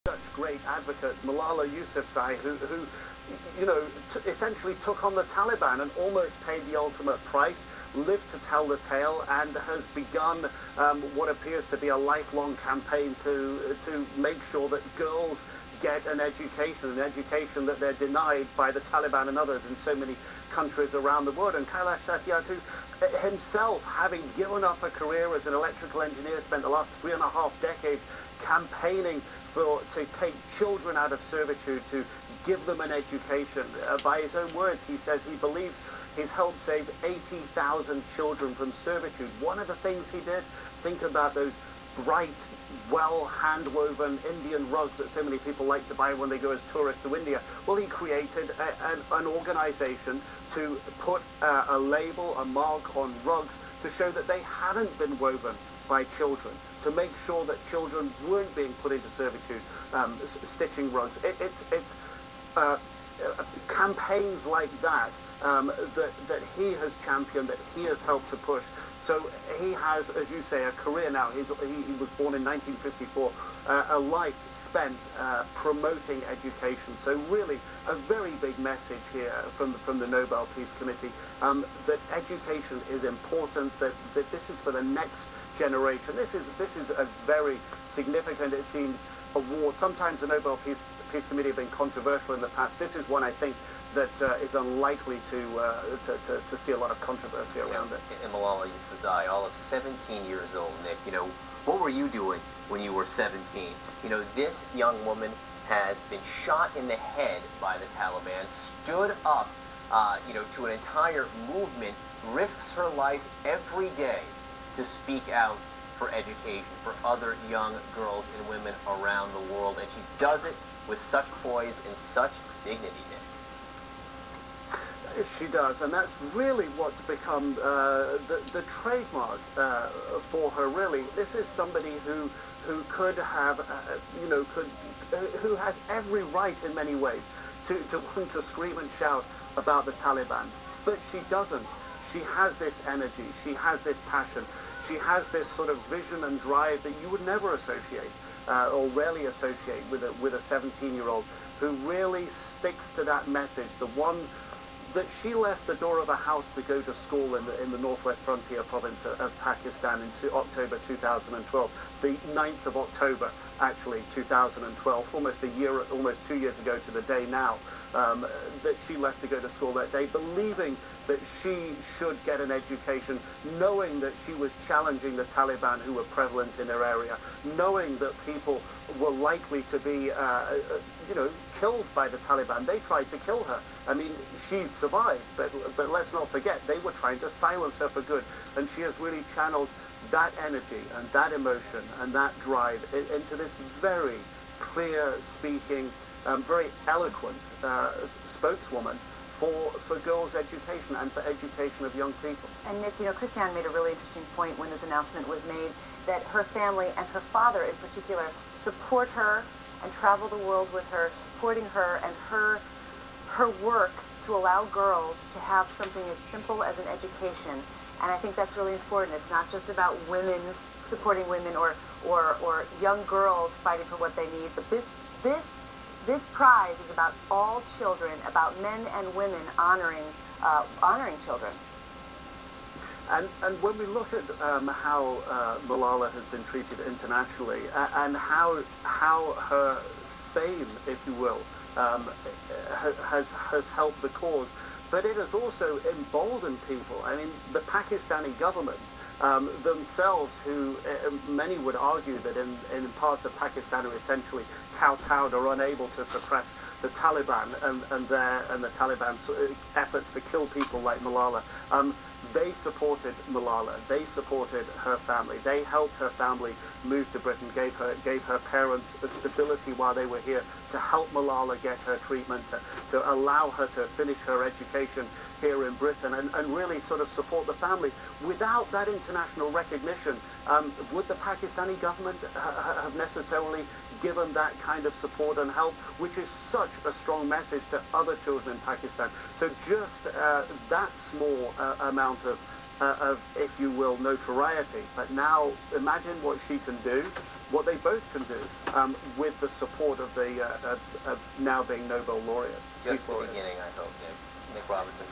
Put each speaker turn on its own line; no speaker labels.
such great advocate, Malala Yousafzai, who you know, essentially took on the Taliban and almost paid the ultimate price, lived to tell the tale, and has begun what appears to be a lifelong campaign to make sure that girls get an education that they're denied by the Taliban and others in so many countries around the world. And Kailash himself, having given up a career as an electrical engineer, spent the last 3.5 decades campaigning to take children out of servitude, to give them an education. By his own words, he says he believes he's helped save 80,000 children from servitude. One of the things he did, think about those bright, well hand-woven Indian rugs that so many people like to buy when they go as tourists to India. Well, he created an organization to put a label, a mark on rugs to show that they hadn't been woven by children, to make sure that children weren't being put into servitude, stitching rugs. It's campaigns like that that he has championed, that he has helped to push. So he has, as you say, a career now. He was born in 1954, a life spent promoting education. So really a very big message here from the Nobel Peace Committee, that education is important, that this is for the next generation. This is a very significant, it seems, award. Sometimes the Nobel Peace Committee have been controversial in the past. This is one, I think, that is unlikely to see a lot of controversy around it.
And Malala Yousafzai, all of 17 years old, Nick, you know, what were you doing when you were 17? You know, this young woman has been shot in the head by the Taliban, stood up, you know, to an entire movement, risks her life every day to speak out for education, for other young girls and women around the world. And she does it with such poise and such dignity, Nick.
She does, and that's really what's become the trademark for her. Really, this is somebody who could have, you know, who has every right in many ways to want to scream and shout about the Taliban, but she doesn't. She has this energy, she has this passion, she has this sort of vision and drive that you would never associate or rarely associate with a 17-year-old who really sticks to that message, the one that she left the door of a house to go to school in the northwest frontier province of Pakistan in October 2012, the 9th of October, actually, 2012, almost 2 years ago to the day now, that she left to go to school that day, believing that she should get an education, knowing that she was challenging the Taliban who were prevalent in her area, knowing that people were likely to be, you know, killed by the Taliban. They tried to kill her. I mean, she survived, but let's not forget, they were trying to silence her for good. And she has really channeled that energy and that emotion and that drive into this very clear-speaking, very eloquent spokeswoman for girls' education and for education of young people.
And Nick, you know, Christiane made a really interesting point when this announcement was made, that her family and her father in particular support her and travel the world with her, supporting her and her work to allow girls to have something as simple as an education. And I think that's really important. It's not just about women supporting women or young girls fighting for what they need, but this prize is about all children, about men and women honoring children.
And when we look at how Malala has been treated internationally and how her fame, if you will, has helped the cause, but it has also emboldened people. I mean, the Pakistani government themselves, who many would argue that in parts of Pakistan are essentially kowtowed or unable to suppress the Taliban and the Taliban's efforts to kill people like Malala. They supported Malala. They supported her family. They helped her family move to Britain, gave her parents a stability while they were here, to help Malala get her treatment, to allow her to finish her education here in Britain, and really sort of support the family. Without that international recognition, would the Pakistani government have necessarily given that kind of support and help, which is such a strong message to other children in Pakistan? So just that small amount of if you will, notoriety. But now imagine what she can do, what they both can do, with the support of the now being Nobel laureate.
Just the beginning, I hope, Nick. Nick Robinson.